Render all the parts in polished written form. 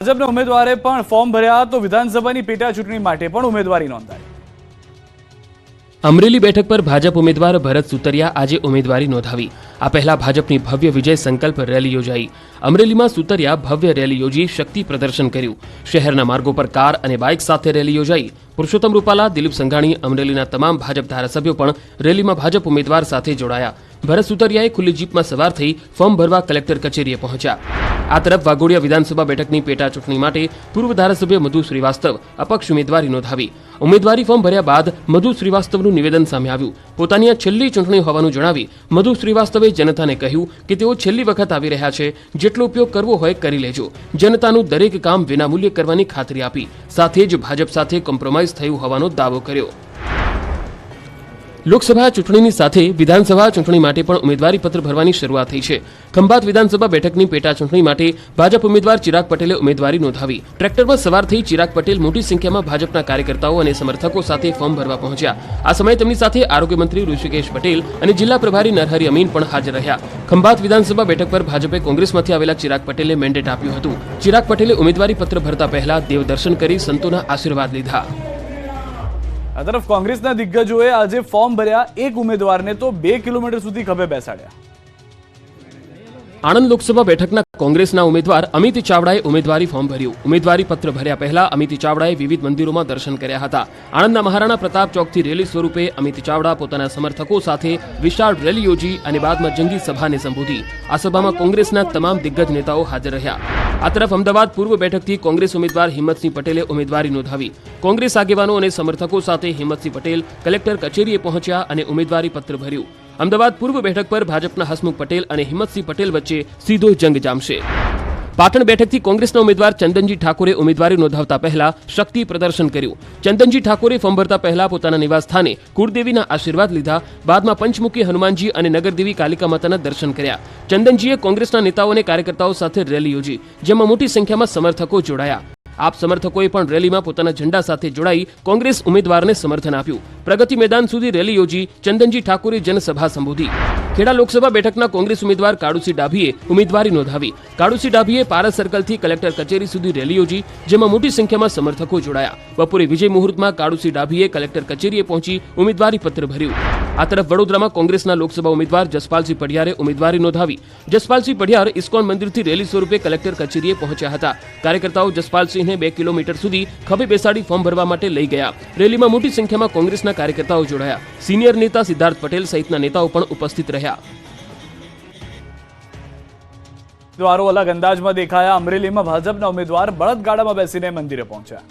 ભાજપના ઉમેદવારે પણ ફોર્મ ભર્યા તો વિધાનસભાની પેટા ચૂંટણી માટે પણ ઉમેદવારી નોંધાઈ। અમરેલી બેઠક પર ભાજપ ઉમેદવાર ભરત સુતરિયા આજે ઉમેદવારી નોંધાવી। આ પહેલા ભાજપની ભવ્ય વિજય સંકલ્પ રેલી યોજાઈ। અમરેલીમાં સુતરિયા ભવ્ય રેલી યોજી શક્તિ પ્રદર્શન કર્યું। શહેરના માર્ગો પર કાર અને બાઇક સાથે રેલી યોજાઈ। પુરુષોત્તમ રૂપાલા, દિલીપ સંઘાણી, અમરેલીના તમામ ભાજપ ધારાસભ્યો પણ રેલીમાં ભાજપ ઉમેદવાર સાથે જોડાયા। ભરત સુતરિયાએ ખુલ્લી જીપમાં સવાર થઈ ફોર્મ ભરવા કલેક્ટર કચેરીએ પહોંચ્યા। આ તરફ વાઘોડિયા વિધાનસભા બેઠકની પેટા ચૂંટણી માટે પૂર્વ ધારાસભ્ય મધુ શ્રીવાસ્તવ અપક્ષ ઉમેદવારી નોંધાવી। ઉમેદવારી ફોર્મ ભર્યા બાદ મધુ શ્રીવાસ્તવનું નિવેદન સામે આવ્યું। પોતાની આ છેલ્લી ચૂંટણી હોવાનું જણાવી મધુ શ્રીવાસ્તવે જનતાને કહ્યું કે તેઓ છેલ્લી વખત આવી રહ્યા છે, જેટલો ઉપયોગ કરવો હોય કરી લેજો। જનતાનું દરેક કામ વિનામૂલ્યે કરવાની ખાતરી આપી। સાથે જ ભાજપ સાથે કોમ્પ્રોમાઇઝ થયું હોવાનો દાવો કર્યો। લોકસભા ચૂંટણીની સાથે વિધાનસભા ચૂંટણી માટે પણ ઉમેદવારી પત્ર ભરવાની શરૂઆત થઈ છે। ખંભાત વિધાનસભા બેઠકની પેટા ચૂંટણી માટે ભાજપ ઉમેદવાર ચિરાગ પટેલે ઉમેદવારી નોંધાવી। ટ્રેક્ટરમાં સવાર થઈ ચિરાગ પટેલ મોટી સંખ્યામાં ભાજપના કાર્યકર્તાઓ અને સમર્થકો સાથે ફોર્મ ભરવા પહોંચ્યા। આ સમયે તેમની સાથે આરોગ્ય મંત્રી ઋષિકેશ પટેલ અને જિલ્લા પ્રભારી નરહરી અમીન પણ હાજર રહ્યા। ખંભાત વિધાનસભા બેઠક પર ભાજપે કોંગ્રેસમાંથી આવેલા ચિરાગ પટેલે મેન્ડેટ આપ્યું હતું। ચિરાગ પટેલે ઉમેદવારી પત્ર ભરતા પહેલા દેવ દર્શન કરી સંતોના આશીર્વાદ લીધા। આ તરફ કોંગ્રેસના દિગ્ગજોએ આજે ફોર્મ ભર્યા। એક ઉમેદવારને તો 2 કિલોમીટર સુધી ખભે બેસાડ્યા। આણંદ લોકસભા બેઠકના કોંગ્રેસના ઉમેદવાર અમિત ચાવડાએ ઉમેદવારી ફોર્મ ભર્યું। ઉમેદવારી પત્ર ભર્યા પહેલા અમિત ચાવડાએ વિવિધ મંદિરોમાં દર્શન કર્યા હતા। આણંદના મહારાણા પ્રતાપ ચોકથી રેલી સ્વરૂપે અમિત ચાવડા પોતાના સમર્થકો સાથે વિશાળ રેલી યોજી અને બાદમાં જંગી સભાને સંબોધી। આ સભામાં કોંગ્રેસના તમામ દિગ્ગજ નેતાઓ હાજર રહ્યા। આ તરફ અમદાવાદ પૂર્વ બેઠકથી કોંગ્રેસ ઉમેદવાર હિંમતસિંહ પટેલે ઉમેદવારી નોંધાવી। કોંગ્રેસ આગેવાનો અને સમર્થકો સાથે હિંમતસિંહ પટેલ કલેક્ટર કચેરીએ પહોંચ્યા અને ઉમેદવારી પત્ર ભર્યું। અમદાવાદ પૂર્વ બેઠક પર ભાજપના હસમુખ પટેલ અને હિંમતસિંહ પટેલ વચ્ચે સીધો જંગ જામશે। પાટણ બેઠકથી કોંગ્રેસના ઉમેદવાર ચંદનજી ઠાકોરે ઉમેદવારી નોંધાવતા પહેલા શક્તિ પ્રદર્શન કર્યું। ચંદનજી ઠાકોરે ફોર્મ ભરતા પહેલા પોતાના નિવાસ સ્થાને કુળદેવીના આશીર્વાદ લીધા। બાદમાં પંચમુખી હનુમાનજી અને નગરદેવી કાલિકા માતાના દર્શન કર્યા। ચંદનજીએ કોંગ્રેસના નેતાઓ અને કાર્યકર્તાઓ સાથે રેલી યોજી, જેમાં મોટી સંખ્યામાં સમર્થકો જોડાયા। આપ સમર્થકોએ પણ રેલીમાં પોતાના ઝંડા સાથે જોડાઈ કોંગ્રેસ ઉમેદવારને સમર્થન આપ્યું। પ્રગતિ મેદાન સુધી રેલી યોજી ચંદનજી ઠાકોરે જનસભા સંબોધી। ખેડા લોકસભા બેઠકના કોંગ્રેસ ઉમેદવાર કાળુસિંહ ડાભીએ ઉમેદવારી નોંધાવી। કાળુસિંહ ડાભીએ પારસ સર્કલથી કલેક્ટર કચેરી સુધી રેલી યોજી, જેમાં મોટી સંખ્યામાં સમર્થકો જોડાયા। બપોરે વિજય મુહૂર્તમાં કાળુસિંહ ડાભીએ કલેક્ટર કચેરીએ પહોંચી ઉમેદવારી પત્ર ભર્યું। આ તરફ વડોદરામાં કોંગ્રેસના લોકસભા ઉમેદવાર જસપાલસિંહ પઢિયારે ઉમેદવારી નોંધાવી। જસપાલસિંહ પઢિયાર ઇસ્કોન મંદિરથી રેલી સ્વરૂપે કલેક્ટર કચેરીએ પહોંચ્યા હતા। કાર્યકર્તાઓ જસપાલસિંહને 2 કિલોમીટર સુધી ખભે બેસાડી ફોર્મ ભરવા માટે લઈ ગયા। રેલીમાં મોટી સંખ્યામાં કોંગ્રેસના કાર્યકર્તાઓ જોડાયા। સિનિયર નેતા સિદ્ધાર્થ પટેલ સહિતના નેતાઓ પણ ઉપસ્થિત રહ્યા। ઉમેદવારો અલગ અંદાજમાં દેખાયા। અમરેલીમાં ભાજપના ઉમેદવાર બળદગાડામાં બેસીને મંદિરે પહોંચ્યા।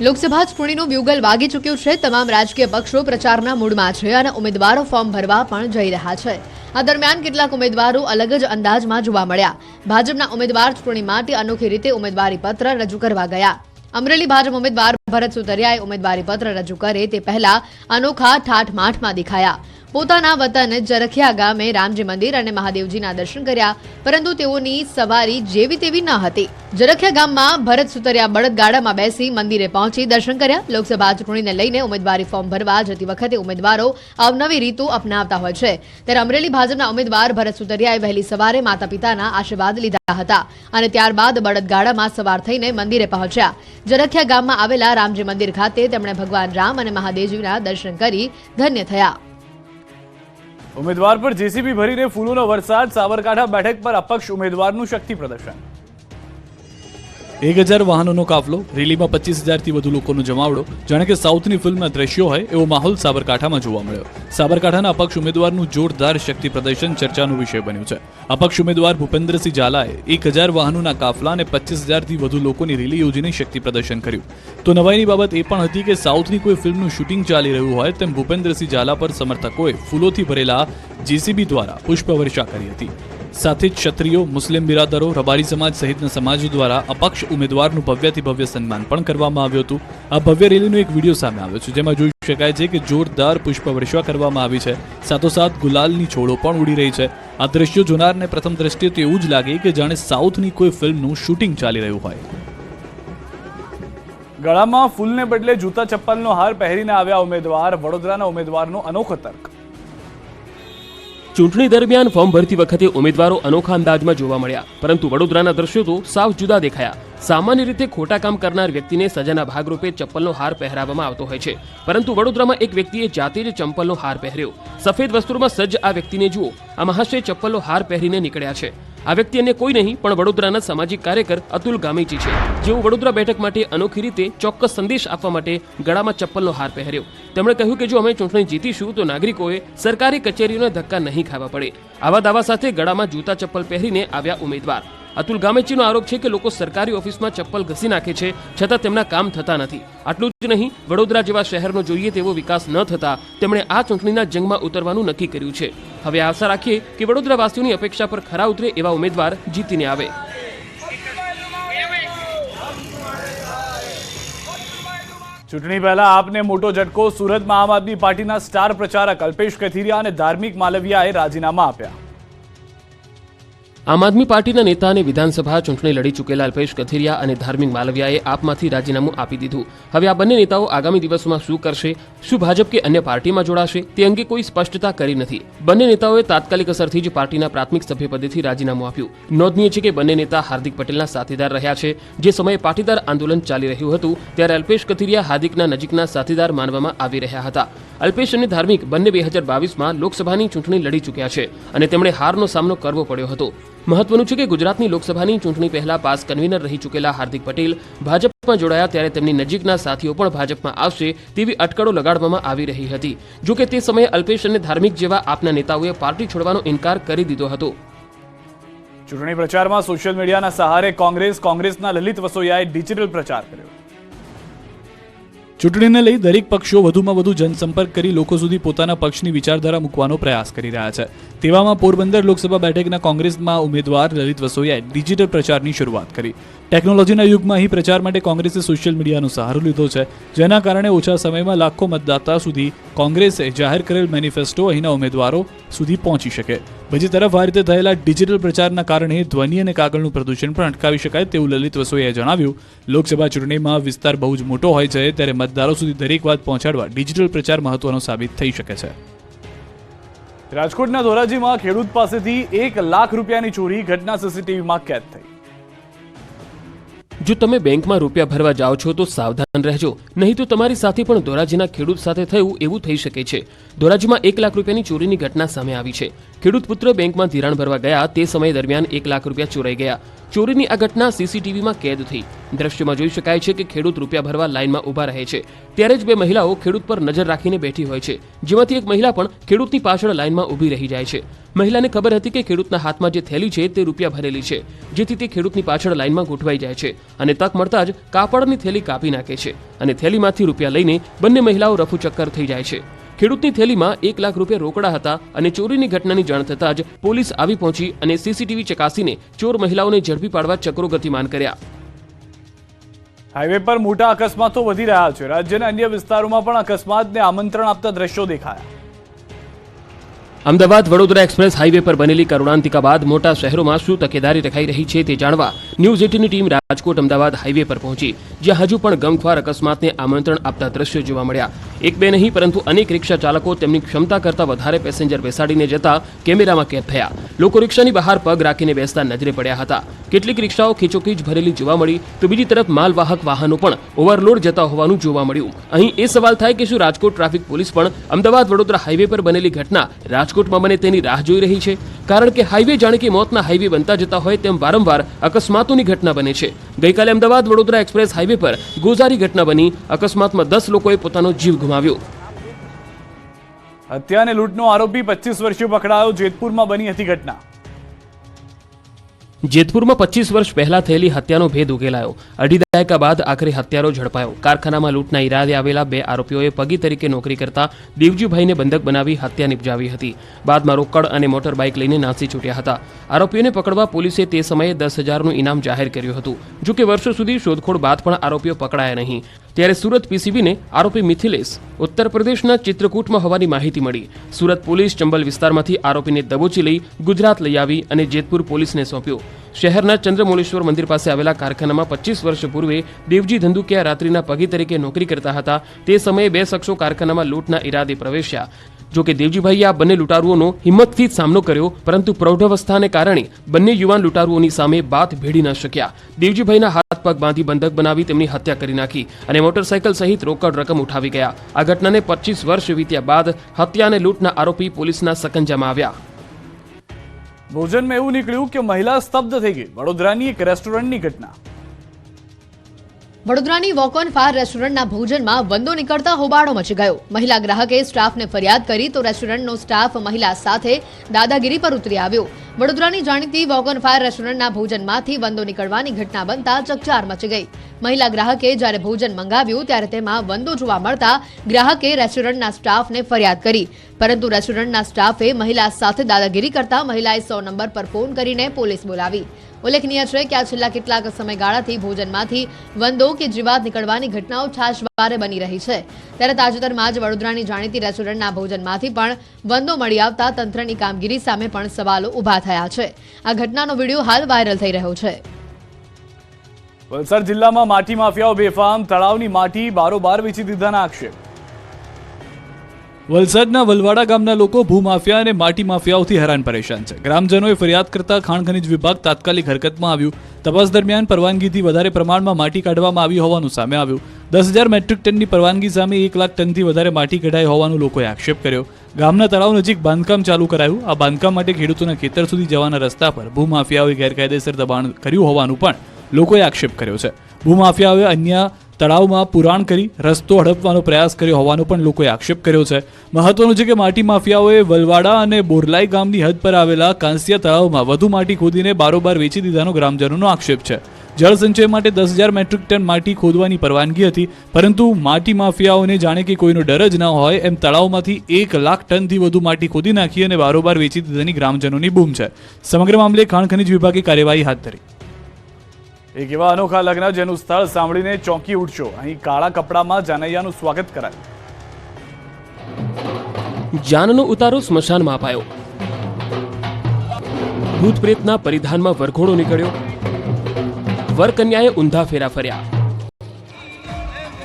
લોકસભા ચૂંટણીનું બ્યુગલ વાગી ચૂક્યું છે। તમામ રાજકીય પક્ષો પ્રચારના મૂડમાં છે અને ઉમેદવારો ફોર્મ ભરવા પણ જઈ રહ્યા છે। આ દરમિયાન કેટલાક ઉમેદવારો અલગ જ અંદાજમાં જોવા મળ્યા। ભાજપના ઉમેદવાર ચૂંટણી માટે અનોખી રીતે ઉમેદવારી પત્ર રજૂ કરવા ગયા। અમરેલી ભાજપ ઉમેદવાર ભરત સુતરિયાએ ઉમેદવારી પત્ર રજૂ કરે તે પહેલા અનોખા ઠાઠમાઠમાં દેખાયા। પોતાના વતન જરખિયા ગામે રામજી મંદિર અને મહાદેવજીના દર્શન કર્યા, પરંતુ તેઓની સવારી જેવી તેવી ન હતી। જરખિયા ગામમાં ભરત સુતરિયા બળદગાડામાં બેસી મંદિરે પહોંચી દર્શન કર્યા। લોકસભા ચૂંટણીને લઈને ઉમેદવારી ફોર્મ ભરવા જતી વખતે ઉમેદવારો અવનવી રીતો અપનાવતા હોય છે, ત્યારે અમરેલી ભાજપના ઉમેદવાર ભરત સુતરિયાએ વહેલી સવારે માતા પિતાના આશીર્વાદ લીધા હતા અને ત્યારબાદ બળદગાડામાં સવાર થઈને મંદિરે પહોંચ્યા। જરખિયા ગામમાં આવેલા રામજી મંદિર ખાતે તેમણે ભગવાન રામ અને મહાદેવજીના દર્શન કરી ધન્ય થયા। ઉમેદવાર પર જેસીબી ભરીને ફૂલોનો વરસાદ। સાબરકાંઠા બેઠક પર અપક્ષ ઉમેદવારનું શક્તિ પ્રદર્શન। 1000 વાહનોનો કાફલો, રેલીમાં 25,000થી વધુ લોકોનો જમાવડો। જાણે કે સાઉથની ફિલ્મના દ્રશ્યો હોય એવો માહોલ સાબરકાંઠામાં જોવા મળ્યો। સાબરકાંઠાના અપક્ષ ઉમેદવારનું જોરદાર શક્તિ પ્રદર્શન ચર્ચાનો વિષય બન્યું છે। અપક્ષ ઉમેદવાર ભૂપેન્દ્રસિંહ ઝાલાએ 1000 વાહનોના કાફલા અને 25,000થી વધુ લોકોની રેલી યોજીને શક્તિ પ્રદર્શન કર્યું। તો નવાઈની બાબત એ પણ હતી કે સાઉથની કોઈ ફિલ્મનું શૂટિંગ ચાલી રહ્યું હોય તેમ ભૂપેન્દ્રસિંહ ઝાલા પર સમર્થકોએ ફૂલોથી ભરેલા જેસીબી દ્વારા પુષ્પવર્ષા કરી હતી। સાથે જ ક્ષત્રિયો, મુસ્લિમ બિરાદરો, રબારી સમાજ સહિતના સમાજો દ્વારા અપક્ષ ઉમેદવારનું ભવ્યથી ભવ્ય સન્માન પણ કરવામાં આવ્યું હતું। આ ભવ્ય રેલીનો એક વિડીયો સામે આવ્યો છે, જેમાં જોઈ શકાય છે કે જોરદાર પુષ્પવર્ષા કરવામાં આવી છે। સાથોસાથ ગુલાલની છોડો પણ ઉડી રહી છે। આ દ્રશ્યો જોનારને પ્રથમ દ્રષ્ટિએ તો એવું જ લાગે કે જાણે સાઉથની કોઈ ફિલ્મનું શૂટિંગ ચાલી રહ્યું હોય। ગળામાં ફૂલને બદલે જૂતા ચપ્પલનો હાર પહેરીને આવ્યા ઉમેદવાર। વડોદરાના ઉમેદવારનો અનોખો તર્ક। ચૂંટણી દરમિયાન ફોર્મ ભરતી વખતે ઉમેદવારો અનોખા અંદાજમાં જોવા મળ્યા, પરંતુ વડોદરાના દ્રશ્યો તો સાવ જુદા દેખાયા. સામાન્ય રીતે ખોટા કામ કરનાર વ્યક્તિને સજાના ભાગરૂપે ચપ્પલનો હાર પહેરાવવામાં આવતો હોય છે, પરંતુ વડોદરામાં એક વ્યક્તિએ જાતે જ ચંપલનો હાર પહેર્યો. સફેદ વસ્ત્રોમાં સજ્જ આ વ્યક્તિને જુઓ. આ મહાશય ચપ્પલનો હાર પહેરીને નીકળ્યા છે. આ વ્યક્તિ અન્ય કોઈ નહીં પણ વડોદરાના સામાજિક કાર્યકર અતુલ ગામેચી છે, જેઓ વડોદરા બેઠક માટે અનોખી રીતે ચોક્કસ સંદેશ આપવા માટે ગળામાં ચપ્પલનો હાર પહેર્યો. તેમણે કહ્યું કે જો અમે ચૂંટણી જીતીશું તો નાગરિકોએ સરકારી કચેરીઓના ધક્કા નહીં ખાવા પડે. આવા દાવા સાથે ગળામાં જૂતા ચપ્પલ પહેરીને આવ્યા ઉમેદવાર. અતુલ ગામેચીનો આરોપ છે કે લોકો સરકારી ઓફિસમાં ચપ્પલ ઘસી નાખે છે, છતાં તેમના કામ થતા નથી. આટલું જ નહીં, વડોદરા જેવા શહેરનો જોઈએ તેવો વિકાસ ન થતા તેમણે આ ચૂંટણીના જંગમાં ઉતરવાનું નક્કી કર્યું છે. હવે આશા રાખીએ કે વડોદરાવાસીઓની અપેક્ષા પર ખરા ઉતરે એવા ઉમેદવાર જીતીને આવે. ચૂંટણી પહેલા આપને મોટો ઝટકો. સુરતમાં આમ આદમી પાર્ટીના સ્ટાર પ્રચારક અલ્પેશ કથિરિયા અને ધાર્મિક માલવિયાએ રાજીનામા આપ્યા. આમ આદમી પાર્ટીના નેતા અને વિધાનસભા ચૂંટણી લડી ચૂકેલા અલ્પેશ કથિરિયા અને ધાર્મિક માલવિયાએ આપમાંથી રાજીનામું આપી દીધું. હવે આ બંને નેતાઓ આગામી દિવસોમાં શું કરશે, શું ભાજપ કે અન્ય પાર્ટીમાં જોડાશે, તે અંગે કોઈ સ્પષ્ટતા કરી નથી. બંને નેતાઓએ તાત્કાલિક અસરથી જ પાર્ટીના પ્રાથમિક સભ્યપદેથી રાજીનામું આપ્યું. નોંધનીય છે કે બંને નેતા હાર્દિક પટેલના સાથીદાર રહ્યા છે. જે સમયે પાટીદાર આંદોલન ચાલી રહ્યું હતું ત્યારે અલ્પેશ કથિરિયા હાર્દિકના નજીકના સાથીદાર માનવામાં આવી રહ્યા હતા. અલ્પેશ અને ધાર્મિક બંને 2022માં લોકસભાની ચૂંટણી લડી ચૂક્યા છે અને તેમણે હારનો સામનો કરવો પડ્યો હતો. મહત્વનું છે કે ગુજરાતની લોકસભાની ચૂંટણી પહેલા પાસ કન્વીનર રહી ચૂકેલા હાર્દિક પટેલ ભાજપમાં જોડાયા ત્યારે તેમની નજીકના સાથીઓ પણ ભાજપમાં આવશે તેવી અટકળો લગાડવામાં આવી રહી હતી. જો કે તે સમયે અલ્પેશ અને ધાર્મિક જેવા આપના નેતાઓએ પાર્ટી છોડવાનો ઇનકાર કરી દીધો હતો. ચૂંટણી પ્રચારમાં સોશિયલ મીડિયાના સહારે કોંગ્રેસના લલિત વસોયાએ ડિજિટલ પ્રચાર કર્યો. ચૂંટણીને લઈ દરેક પક્ષો વધુમાં વધુ જનસંપર્ક કરી લોકો સુધી પોતાના પક્ષની વિચારધારા મૂકવાનો પ્રયાસ કરી રહ્યા છે. તેવામાં પોરબંદર લોકસભા બેઠકના કોંગ્રેસમાં ઉમેદવાર લલિત વસોયાએ ડિજિટલ પ્રચારની શરૂઆત કરી. ટેકનોલોજીના યુગમાં અહીં પ્રચાર માટે કોંગ્રેસે સોશિયલ મીડિયાનો સહારો લીધો છે, જેના કારણે ઓછા સમયમાં લાખો મતદાતા સુધી કોંગ્રેસે જાહેર કરેલ મેનિફેસ્ટો અહીંના ઉમેદવારો સુધી પહોંચી શકે. બીજી તરફ આ રીતે થયેલા ડિજિટલ પ્રચારના કારણે ધ્વનિ અને કાગળનું પ્રદૂષણ પણ અટકાવી શકાય તેવું લલિત વસોયાએ જણાવ્યું. લોકસભા ચૂંટણીમાં વિસ્તાર બહુ જ મોટો હોય છે ત્યારે મતદારો સુધી દરેક વાત પહોંચાડવા ડિજિટલ પ્રચાર મહત્વનો સાબિત થઈ શકે છે. રાજકોટના ધોરાજીમાં ખેડૂત પાસેથી 1 લાખ રૂપિયાની ચોરી, ઘટના સીસીટીવીમાં કેદ થઈ. જો તમે બેંકમાં રૂપિયા ભરવા જાઓ છો તો સાવધાન રહેજો, નહીં તો તમારી સાથે પણ ધોરાજીના ખેડૂત સાથે થયું એવું થઈ શકે છે. ધોરાજીમાં 1 લાખ રૂપિયાની ચોરીની ઘટના સામે આવી છે. ખેડૂત પુત્ર બેંકમાં ધિરાણ ભરવા ગયા તે સમય દરમિયાન 1 લાખ રૂપિયા ચોરાઈ ગયા. ચોરીની આ ઘટના સીસીટીવીમાં કેદ થઈ. દ્રશ્યમાં જોઈ શકાય છે કે ખેડૂત રૂપિયા ભરવા લાઇનમાં ઊભા રહે છે ત્યારે જ બે મહિલાઓ ખેડૂત પર નજર રાખીને બેઠી હોય છે, જેમાંથી એક મહિલા પણ ખેડૂતની પાછળ લાઇનમાં ઊભી રહી જાય છે. મહિલાને ખબર હતી કે ખેડૂતના હાથમાં જે થેલી છે તે રૂપિયા ભરેલી છે, જેથી તે ખેડૂતની પાછળ લાઇનમાં ગોઠવાઈ જાય છે અને તક મળતા જ કાપડની થેલી કાપી નાખે છે અને થેલીમાંથી રૂપિયા લઈને બંને મહિલાઓ રફુચક્કર થઈ જાય છે. ખેડૂતની થેલીમાં 1 લાખ રૂપિયા રોકડા હતા અને ચોરીની ઘટનાની જાણ થતાં જ પોલીસ આવી પહોંચી અને સીસીટીવી ચકાસીને ચોર મહિલાઓને ઝડપી પાડવા ચક્રો ગતિમાન કર્યા. હાઈવે પર મોટા અકસ્માતો વધી રહ્યા છે. રાજ્યના અન્ય વિસ્તારોમાં પણ અકસ્માતને આમંત્રણ આપતા દ્રશ્યો દેખાયા. અમદાવાદ વડોદરા એક્સપ્રેસ હાઈવે પર બનેલી કરુણાંતિકા બાદ મોટા શહેરોમાં શું તકેદારી રખાઈ રહી છે તે જાણવા ન્યૂઝ 18ની ટીમ રાજકોટ અમદાવાદ હાઈવે પર પહોંચી, જ્યાં હજુ પણ ગમખ્વાર અકસ્માતને આમંત્રણ આપતા દ્રશ્યો જોવા મળ્યા. એક બે નહીં પરંતુ અનેક રિક્ષા ચાલકો તેમની ક્ષમતા કરતાં વધારે પેસેન્જર બેસાડીને જતા કેમેરામાં કેદ થયા. લોકો રિક્ષાની બહાર પગ રાખીને બેસતા નજરે પડ્યા હતા. કેટલીક રિક્ષાઓ ખીચોખીચ ભરેલી જોવા મળી તો બીજી તરફ માલવાહક વાહનો પણ ઓવરલોડ જતા હોવાનું જોવા મળ્યું. અહીં એ સવાલ થાય કે શું રાજકોટ ટ્રાફિક પોલીસ પણ અમદાવાદ વડોદરા હાઈવે પર બનેલી ઘટના રાજકોટમાં બને તેની રાહ જોઈ રહી છે? કારણ કે હાઈવે જાણે કે મોતના હાઈવે બનતા જતા હોય તેમ વારંવાર અકસ્માતોની ઘટના બને છે. ગઈકાલે અમદાવાદ વડોદરા એક્સપ્રેસ હાઈવે પર ગોઝારી ઘટના બની. અકસ્માતમાં 10 લોકોએ પોતાનો જીવ ગુમાવ્યો. હત્યા અને લૂંટનો આરોપી 25 વર્ષીય પકડાયો. જેતપુરમાં બની હતી ઘટના. જેતપુરમાં 25 વર્ષ પહેલા થયેલી હત્યાનો ભેદ ઉકેલાયો. અઢી દાયકા બાદ આખરે હત્યારો ઝડપાયો. કારખાનામાં લૂંટના ઈરાદે આવેલા 2 આરોપીઓએ પગી તરીકે નોકરી કરતા દેવજીભાઈને બંધક બનાવી હત્યા નિપજાવી હતી. બાદમાં રોકડ અને મોટર બાઇક લઈને નાસી છૂટ્યા હતા. આરોપીઓને પકડવા પોલીસે તે સમયે 10,000નું ઇનામ જાહેર કર્યું હતું. જો કે વર્ષો સુધી શોધખોળ બાદ પણ આરોપીઓ પકડાયા નહીં. ત્યારે સુરત પીસીબીને આરોપી મિથિલેશ ઉત્તર પ્રદેશના ચિત્રકૂટમાં હોવાની માહિતી મળી. સુરત પોલીસ ચંબલ વિસ્તારમાંથી આરોપીને દબોચી લઈ ગુજરાત લઈ આવી અને જેતપુર પોલીસને સોંપ્યો. શહેરના ચંદ્રમૌલેશ્વર મંદિર પાસે આવેલા કારખાનામાં 25 વર્ષ પૂર્વે દેવજી ધંધુકિયા રાત્રિના પગી તરીકે નોકરી કરતા હતા. તે સમયે 2 શખ્સો કારખાનામાં લૂંટના ઈરાદે પ્રવેશ્યા. જો કે દેવજીભાઈએ આ બંને લૂંટારુઓનો હિંમતથી સામનો કર્યો, પરંતુ પ્રૌઢાવસ્થાને કારણે બંને યુવાન લૂંટારુઓની સામે બાથ ભેડી ન શક્યા. દેવજીભાઈના હાથ પગ બાંધી બંધક બનાવી તેમની હત્યા કરી નાખી અને મોટરસાયકલ સહિત રોકડ રકમ ઉઠાવી ગયા. આ ઘટનાને 25 વર્ષ વીત્યા બાદ હત્યા અને લૂંટના આરોપી પોલીસના સકંજામાં આવ્યા. ભોજનમાં એવું નીકળ્યું કે મહિલા સ્તબ્ધ થઈ ગઈ. વડોદરાની એક રેસ્ટોરન્ટની ઘટના. વડોદરાની વોક ઓન ફાયર રેસ્ટોરન્ટના ભોજનમાં વંદો નીકળતા હોબાળો મચી ગયો. મહિલા ગ્રાહકે સ્ટાફને ફરિયાદ કરી તો રેસ્ટોરન્ટનો સ્ટાફ મહિલા સાથે દાદાગીરી પર ઉતરી આવ્યો. વડોદરાની જાણીતી વોક ઓન ફાયર રેસ્ટોરન્ટના ભોજનમાંથી વંદો નીકળવાની ઘટના બનતા ચકચાર મચી ગઈ. મહિલા ગ્રાહકે જ્યારે ભોજન મંગાવ્યું ત્યારે તેમાં વંદો જોવા મળતા ગ્રાહકે રેસ્ટોરન્ટના સ્ટાફને ફરિયાદ કરી, પરંતુ રેસ્ટોરન્ટના સ્ટાફે મહિલા સાથે દાદાગીરી કરતા મહિલાએ 100 નંબર પર ફોન કરીને પોલીસ બોલાવી. ઉલ્લેખનીય છે કે આ છેલ્લા કેટલાક સમયગાળાથી ભોજનમાંથી વંદો કે જીવાત નીકળવાની ઘટનાઓ છાશવારે બની રહી છે. ત્યારે તાજેતરમાં જ વડોદરાની જાણીતી રેસ્ટોરન્ટના ભોજનમાંથી પણ વંદો મળી આવતા તંત્રની કામગીરી સામે પણ સવાલો ઊભા થયા છે. આ ઘટનાનો વિડીયો હાલ વાયરલ થઈ રહ્યો છે. વલસાડ જિલ્લામાં માટી માફિયાઓ બેફામ. તળાવની માટી બારોબાર વેચી દીધાના આક્ષેપ. વલસાડના વલવાડા ગામના લોકો ભૂમાફિયા અને માટી માફિયાઓથી હેરાન પરેશાન છે. ગ્રામજનોએ ફરિયાદ કરતા ખાણ ખનીજ વિભાગ તાત્કાલિક હરકતમાં આવ્યું. તપાસ દરમિયાન પરવાનગીથી વધારે પ્રમાણમાં માટી કાઢવામાં આવી હોવાનું સામે આવ્યું. 10,000 મેટ્રિક ટનની પરવાનગી સામે 1 લાખ ટનથી વધારે માટી કઢાઈ હોવાનું લોકોએ આક્ષેપ કર્યો. ગામના તળાવ નજીક બાંધકામ ચાલુ કરાયું. આ બાંધકામ માટે ખેડૂતોના ખેતર સુધી જવાના રસ્તા પર ભૂમાફિયાઓએ ગેરકાયદેસર દબાણ કર્યું હોવાનું પણ લોકોએ આક્ષેપ કર્યો છે. ભૂમાફિયાઓએ અન્ય તળાવમાં પુરાણ કરી રસ્તો હડપવાનો પ્રયાસ કર્યો હોવાનો પણ લોકોએ આક્ષેપ કર્યો છે. મહત્વનું છે કે માટી માફિયાઓએ વલવાડા અને બોરલાઈ ગામની હદ પર આવેલા કાંસિયા તળાવમાં વધુ માટી ખોદીને બારોબાર વેચી દીધાનો ગ્રામજનોનો આક્ષેપ છે. જળ સંચય માટે 10,000 મેટ્રિક ટન માટી ખોદવાની પરવાનગી હતી, પરંતુ માટી માફિયાઓને જાણે કે કોઈનો ડર જ ન હોય એમ તળાવમાંથી 1 લાખ ટનથી વધુ માટી ખોદી નાખી અને બારોબાર વેચી દીધાની ગ્રામજનોની બૂમ છે. સમગ્ર મામલે ખાણ ખનીજ વિભાગે કાર્યવાહી હાથ ધરી. એક એવા અનોખા લગ્ન જેનું સ્થળ સાંભળીને ચોંકી ઉઠશો. અહીં કાળા કપડામાં જાનૈયાનું સ્વાગત કરાયું. જાનનો ઉતારો સ્મશાનમાં અપાયો. ભૂત પ્રેતના પરિધાનમાં વરઘોડો નીકળ્યો. વરકન્યાએ ઊંધા ફેરા ફર્યા.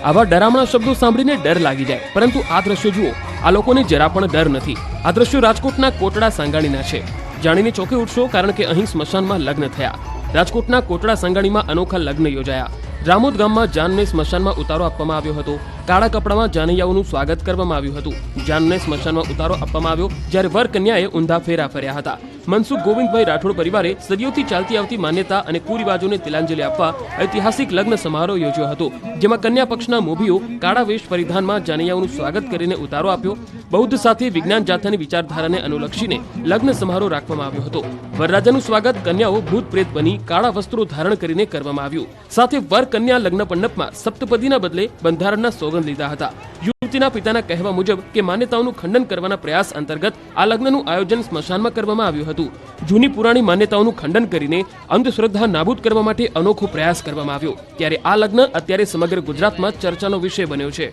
આવા ડરામણા શબ્દો સાંભળીને ડર લાગી જાય, પરંતુ આ દ્રશ્યો જુઓ. આ લોકોને જરા પણ ડર નથી. આ દ્રશ્યો રાજકોટના કોટડા સાંગાણીના છે. જાણીને ચોંકી ઉઠશો, કારણ કે અહીં સ્મશાનમાં લગ્ન થયા. રાજકોટના કોટડા સાંગાણીમાં અનોખા લગ્ન યોજાયા. રામોદ ગામમાં જાનને સ્મશાનમાં ઉતારો આપવામાં આવ્યો હતો. કાળા કપડામાં જાનૈયાઓનું સ્વાગત કરવામાં આવ્યું હતું. જાનને સ્મશાનમાં ઉતારો આપવામાં આવ્યો, જ્યારે વર કન્યાએ ઊંધા ફેરા ફર્યા હતા. મનસુખ ગોવિંદભાઈ રાઠોડ પરિવારે સદીઓથી ચાલતી આવતી માન્યતા અને કુરિવાજોને તિલાંજલિ આપવા ઐતિહાસિક લગ્ન સમારોહ યોજ્યો હતો, જેમાં કન્યા પક્ષના મોભીઓ કાળા વેશ પરિધાનમાં જાનૈયાઓનું સ્વાગત કરીને ઉતારો આપ્યો. બૌદ્ધ સાથે વિજ્ઞાન જાથાની વિચારધારાને અનુલક્ષીને લગ્ન સમારોહ રાખવામાં આવ્યો હતો. વરરાજાનું સ્વાગત કન્યાઓ ભૂત પ્રેત બની કાળા વસ્ત્રો ધારણ કરીને કરવામાં આવ્યું. સાથે વર કન્યા લગ્ન મંડપમાં સપ્તપદીના બદલે બંધારણના સોગંદ લીધા હતા. યુવતીના પિતાના કહેવા મુજબ કે માન્યતાઓનું ખંડન કરવાના પ્રયાસ અંતર્ગત આ લગ્નનું આયોજન સ્મશાનમાં કરવામાં આવ્યું હતું. જૂની પુરાણી માન્યતાઓનું ખંડન કરીને અંધશ્રદ્ધા નાબૂદ કરવા માટે અનોખો પ્રયાસ કરવામાં આવ્યો. ત્યારે આ લગ્ન અત્યારે સમગ્ર ગુજરાતમાં ચર્ચાનો વિષય બન્યો છે.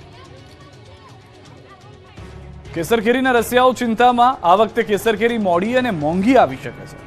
કેસર કેરીના રસિયાઓ ચિંતામાં. આ વખતે કેસર કેરી મોડી અને મોંઘી આવી શકે છે.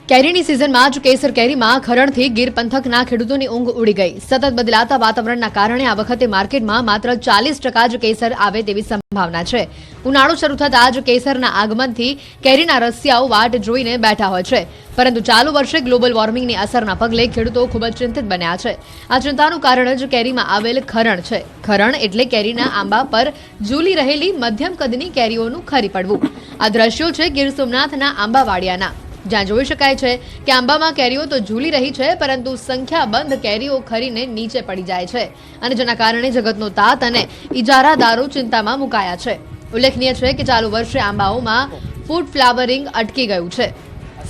કેરીની સિઝનમાં જ કેસર કેરીમાં ખરણથી ગીર પંથકના ખેડૂતોની ઊંઘ ઉડી ગઈ. સતત બદલાતા વાતાવરણના કારણે આ વખતે માર્કેટમાં માત્ર 40% જ કેસર આવે તેવી સંભાવના છે. ઉનાળો શરૂ થતાં જ કેસરના આગમનથી કેરીના રસિયાઓ વાટ જોઈને બેઠા હોય છે. પરંતુ ચાલુ વર્ષે ગ્લોબલ વોર્મિંગની અસરના પગલે ખેડૂતો ખૂબ જ ચિંતિત બન્યા છે. આ ચિંતાનું કારણ જ કેરીમાં આવેલ ખરણ છે. ખરણ એટલે કેરીના આંબા પર ઝૂલી રહેલી મધ્યમ કદની કેરીઓનું ખરી પડવું. આ દ્રશ્યો છે ગીર સોમનાથના આંબાવાડિયાના, જ્યાં જોઈ શકાય છે કે આંબામાં કેરીઓ તો ઝૂલી રહી છે, પરંતુ સંખ્યાબંધ કેરીઓ ખરીને નીચે પડી જાય છે, અને જેના કારણે જગતનો તાત અને ઇજારાદારો ચિંતામાં મુકાયા છે. ઉલ્લેખનીય છે કે ચાલુ વર્ષે આંબાઓમાં ફૂડ ફ્લાવરિંગ અટકી ગયું છે.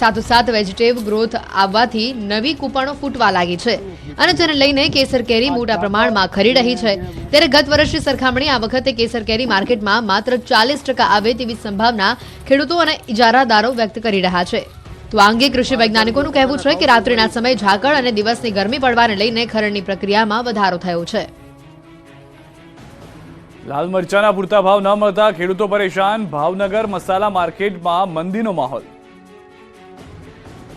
સાથોસાથ વેજીટેટિવ ગ્રોથ આવવાથી નવી કૂપણો ફૂટવા લાગી છે, અને જેને લઈને કેસર કેરી મોટા પ્રમાણમાં ખરી રહી છે. ત્યારે ગત વર્ષની સરખામણી આ વખતે કેસર કેરી માર્કેટમાં માત્ર 40% આવે તેવી સંભાવના ખેડૂતો અને ઇજારાદારો વ્યક્ત કરી રહ્યા છે. તો આ અંગે કૃષિ વૈજ્ઞાનિકોનું કહેવું છે કે રાત્રિના સમયે ઝાકળ અને દિવસની ગરમી પડવાને લઈને ખરણની પ્રક્રિયામાં વધારો થયો છે. લાલ મરચાના પૂરતા ભાવ ન મળતા ખેડૂતો પરેશાન. ભાવનગર મસાલા માર્કેટમાં મંદીનો માહોલ.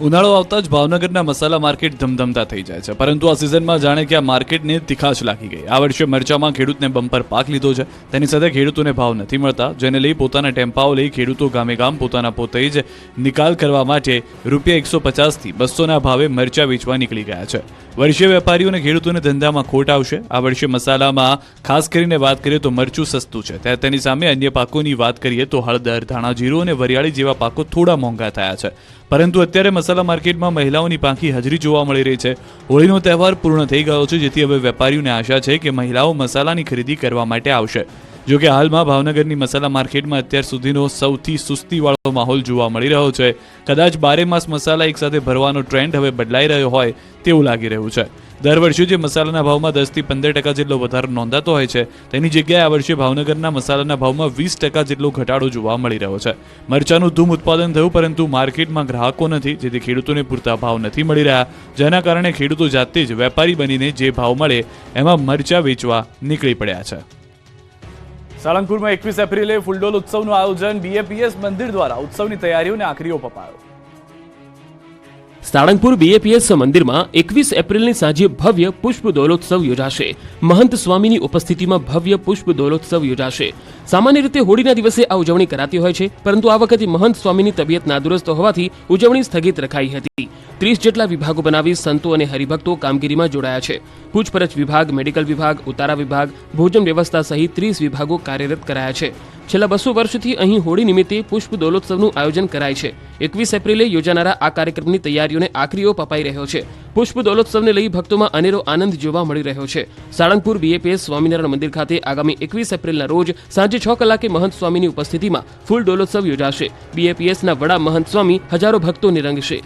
ઉનાળો આવતા જ ભાવનગરના મસાલા માર્કેટ ધમધમતા થઈ જાય છે, પરંતુ આ સિઝનમાં જાણે કે આ માર્કેટને તીખાશ લાગી ગઈ. આ વર્ષે મરચામાં ખેડૂતને બમ્પર પાક લીધો છે. તેની સાથે ખેડૂતોને ભાવ નથી મળતા, જેને લઈ પોતાના ટેમ્પાઓ લઈ ખેડૂતો ગામે ગામ પોતાના પોતે જ નિકાલ કરવા માટે ₹150 થી 200 ભાવે મરચા વેચવા નીકળી ગયા છે. વર્ષે વેપારીઓ અને ખેડૂતોને ધંધામાં ખોટ આવશે. આ વર્ષે મસાલામાં ખાસ કરીને વાત કરીએ તો મરચું સસ્તું છે, ત્યારે તેની સામે અન્ય પાકોની વાત કરીએ તો હળદર, ધાણા, જીરું અને વરિયાળી જેવા પાકો થોડા મોંઘા થયા છે. પરંતુ અત્યારે મસાલા માર્કેટમાં મહિલાઓની પાંખી હાજરી જોવા મળી રહી છે. હોળીનો તહેવાર પૂર્ણ થઈ ગયો છે, જેથી હવે વેપારીઓને આશા છે કે મહિલાઓ મસાલાની ખરીદી કરવા માટે આવશે. જો કે હાલમાં ભાવનગરની મસાલા માર્કેટમાં અત્યાર સુધીનો સૌથી સુસ્તીવાળો માહોલ જોવા મળી રહ્યો છે. કદાચ 12 માસ મસાલા એકસાથે ભરવાનો ટ્રેન્ડ હવે બદલાઈ રહ્યો હોય તેવું લાગી રહ્યું છે. દર વર્ષે જે મસાલાના ભાવમાં 10 થી 15% જેટલો વધારો નોંધાતો હોય છે, તેની જગ્યાએ આ વર્ષે ભાવનગરના મસાલાના ભાવમાં 20% જેટલો ઘટાડો જોવા મળી રહ્યો છે. મરચાનું ધૂમ ઉત્પાદન થયું, પરંતુ માર્કેટમાં ગ્રાહકો નથી, જેથી ખેડૂતોને પૂરતા ભાવ નથી મળી રહ્યા, જેના કારણે ખેડૂતો જાતે જ વેપારી બનીને જે ભાવ મળે એમાં મરચા વેચવા નીકળી પડ્યા છે. સાળંગપુરમાં 21 એપ્રિલે ફૂલડોલ ઉત્સવનું આયોજન. BAPS મંદિર દ્વારા ઉત્સવની તૈયારીઓને આખરી ઓપ અપાયો. સાળંગપુર BAPS મંદિરમાં 21 એપ્રિલની સાંજે ભવ્ય પુષ્પ દોલોત્સવ યોજાશે. મહંત સ્વામીની ઉપસ્થિતિમાં ભવ્ય પુષ્પ દોલોત્સવ યોજાશે. સામાન્ય રીતે હોળીના દિવસે આ ઉજવણી કરાતી હોય છે, પરંતુ આ વખતે મહંત સ્વામીની તબિયત નાદુરસ્ત હોવાથી ઉજવણી સ્થગિત રખાઈ હતી. 30 જેટલા વિભાગો બનાવી સંતો અને હરિભક્તો કામગીરીમાં જોડાયા છે. પૂછપરછ વિભાગ, મેડિકલ વિભાગ, ઉતારા વિભાગ, ભોજન વ્યવસ્થા સહિત 30 વિભાગો કાર્યરત કરાયા છે. છેલ્લા 200 વર્ષથી અહીં હોળી નિમિત્તે પુષ્પ દોલોત્સવનું આયોજન કરાય છે. 21 એપ્રિલે યોજાનારા આ કાર્યક્રમની તૈયારીઓને આખરી ઓપ અપાઈ રહ્યો છે. પુષ્પ દોલોત્સવને લઈ ભક્તોમાં અનેરો આનંદ જોવા મળી રહ્યો છે. સાળંગપુર BAPS સ્વામિનારાયણ મંદિર ખાતે આગામી 21 એપ્રિલના રોજ સાંજે 6 કલાકે મહંત સ્વામીની ઉપસ્થિતિમાં ફૂલ દોલોત્સવ યોજાશે. BAPSના વડા મહંત સ્વામી હજારો ભક્તોને રંગશે.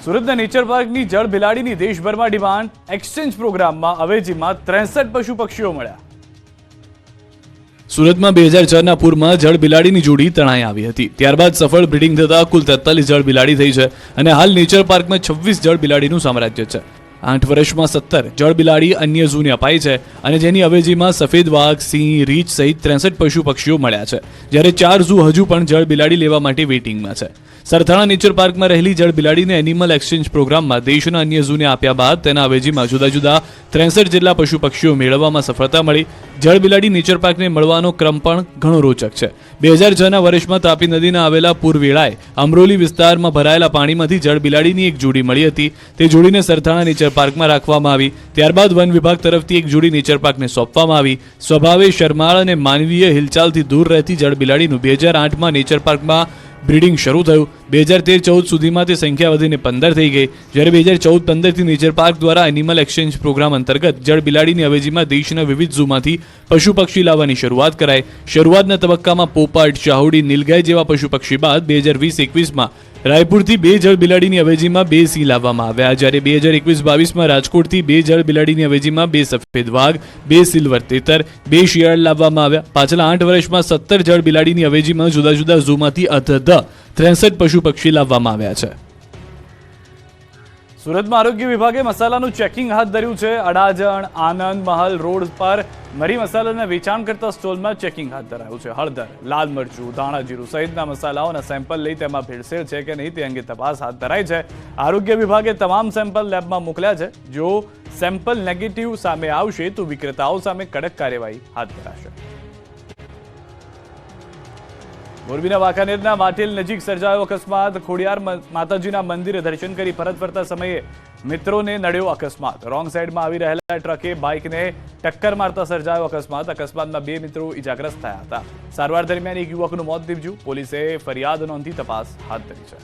સુરતના નેચર પાર્કની જળ બિલાડીની દેશભરમાં ડિમાન્ડ. એક્સચેન્જ પ્રોગ્રામમાં અવેજીમાં 63 પશુ પક્ષીઓ મળ્યા. સુરતમાં 2006ના પૂરમાં જળ બિલાડીની જોડી તણાઈ આવી હતી. ત્યારબાદ સફળ બ્રીડિંગ થતા કુલ 43 જળ બિલાડી થઈ છે અને હાલ નેચર પાર્કમાં 26 જળ બિલાડીનું સામ્રાજ્ય છે. 8 વર્ષમાં 17 જળ બિલાડી અન્ય ઝૂને અપાઈ છે અને જેની અવેજીમાં સફેદ વાઘ, સિંહ, રીંછ સહિત 63 પશુ પક્ષીઓ મળ્યા છે, જ્યારે 4 ઝૂ હજુ પણ જળ બિલાડી લેવા માટે વેઇટિંગમાં છે. સરથાણા નેચર પાર્કમાં રહેલી જળ બિલાડીને એનિમલ એક્સચેન્જ પ્રોગ્રામમાં દેશના અન્ય ઝૂને આપ્યા બાદ તેના અવેજીમાં જુદા જુદા 63 જેટલા પશુ પક્ષીઓ મેળવવામાં સફળતા મળી. જળ બિલાડી નેચર પાર્કને મળવાનો ક્રમ પણ ઘણો રોચક છે. 2006ના વર્ષમાં તાપી નદીના આવેલા પૂર વેળાએ અમરોલી વિસ્તારમાં ભરાયેલા પાણીમાંથી જળ બિલાડીની એક જોડી મળી હતી. તે જોડીને સરથાણા નેચર પાર્કમાં રાખવામાં આવી. ત્યારબાદ વન વિભાગ તરફથી એક જોડી નેચર પાર્કને સોંપવામાં આવી. સ્વભાવે શરમાળ અને માનવીય હિલચાલથી દૂર રહેતી જળ બિલાડીનું 2008માં નેચર પાર્કમાં બ્રીડિંગ શરૂ થયું. 2013-14 સુધીમાં તે સંખ્યા વધીને 15 થઈ ગઈ, જ્યારે 2014-15થી નેચર પાર્ક દ્વારા એનિમલ એક્સચેન્જ પ્રોગ્રામ અંતર્ગત જળ બિલાડીની અવેજીમાં દેશના વિવિધ ઝૂમાંથી પશુ પક્ષી લાવવાની શરૂઆત કરાઈ. શરૂઆતના તબક્કામાં પોપટ, ચાહુડી, નીલગાય જેવા પશુ પક્ષી બાદ 2020-21માં રાયપુરથી 2 જળ બિલાડીની અવેજીમાં 2 સિંહ લાવવામાં આવ્યા, જ્યારે 2021-22માં રાજકોટથી 2 જળ બિલાડીની અવેજીમાં 2 સફેદ વાઘ, 2 સિલ્વર તેતર, 2 શિયાળ લાવવામાં આવ્યા. પાછલા 8 વર્ષમાં 17 જળ બિલાડીની અવેજીમાં જુદા જુદા ઝૂમાંથી અધધ 63 પશુ પક્ષી લાવવામાં આવ્યા છે. સુરતમાં આરોગ્ય વિભાગે મસાલાનું ચેકિંગ હાથ ધર્યું છે. અડાજણ, આનંદ મહલ રોડ પર મરી મસાલાના વેચાણ કરતા સ્ટોલમાં ચેકિંગ હાથ ધરાયું છે. હળદર, લાલ મરચું, ધાણા જીરું સહિતના મસાલાઓના સેમ્પલ લઈ તેમાં ભેળસેળ છે કે નહીં તે અંગે તપાસ હાથ ધરાઈ છે. આરોગ્ય વિભાગે તમામ સેમ્પલ લેબમાં મોકલ્યા છે. જો સેમ્પલ નેગેટિવ સામે આવશે તો વિક્રેતાઓ સામે કડક કાર્યવાહી હાથ ધરાશે. મોરબીના વાંકાનેરના માટેલ નજીક સર્જાયો અકસ્માત. ખોડિયાર માતાજીના મંદિરે દર્શન કરી પરત ફરતા સમયે મિત્રોને નડ્યો અકસ્માત. રોંગ સાઈડમાં આવી રહેલા ટ્રકે બાઇકને ટક્કર મારતા સર્જાયો અકસ્માત. અકસ્માતમાં 2 મિત્રો ઇજાગ્રસ્ત થયા હતા. સારવાર દરમિયાન એક યુવકનું મોત નીપજ્યું. પોલીસે ફરિયાદ નોંધી તપાસ હાથ ધરી છે.